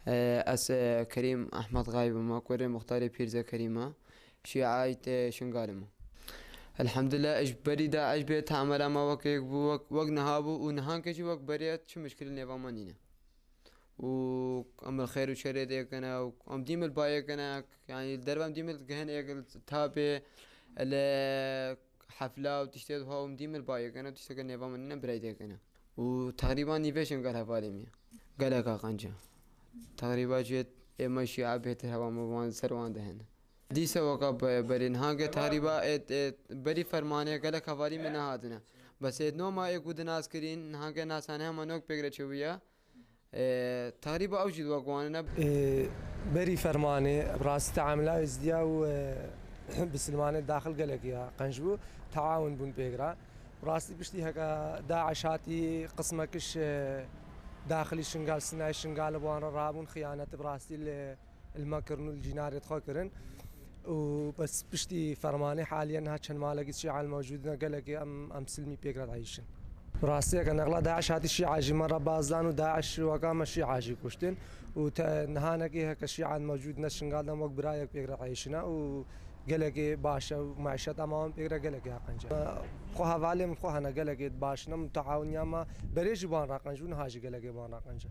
أس كريم أحمد غايب ما كوري مختاري بيرزا كريمة شيعة شنغالمو. الحمد لله إجباري دا إجباري تعمل ما وق نهابو ونهان كشي وق بريت شو مشكلة نظام نينا وأم الخير وشر ديك أنا وأم ديم البايك أنا يعني الدرب أم ديم الجهن يقل تابع الحفلة وتشتغل هو أم ديم البايك أنا تشتغل نظام نينا بريدك أنا وتقريبا نيفيشن قالها فالمية قالها كقنجة تقريبا جيت إما شيء بيت هوا موان سروان دهن دي سوى برين هاجة تقريبا بري فرمانية قالك حوالي من هادنا بس نو ما يقود ناس كرين هاجة ناس أنا هم نوك بيقرأ شوية تقريبا أوجد وقواننا بري فرمانية براس تعاملات ازديا و بسلمان داخل قالك يا قنجبو تعاون بون بيقرأ براسي بشتي هكا داعش هاتي قسمكش داخلي شنقال سناي شنقال بوان رابون خيانة براستي المكر والجنار يتخوكرن وبس بشتي فرماني حاليا هاتشن مالك الشيعة الموجودين قالك ام سلمي بيقرا عايشن براستي كان اغلا داعش هاتي الشيعة جي مرة بازدان وداعش وقام الشيعة جي كشتن ونهانك هيك الشيعة الموجود ناس شنقال دم وق برايك بيقرا عايشنا وقالك باشا ومعيشة امام بيقرا قالك يا قنجة خوها فالي خوها انا قالك باشنا متعاون ياما بريج بان راقنجون هاجي قالك بان راقنجة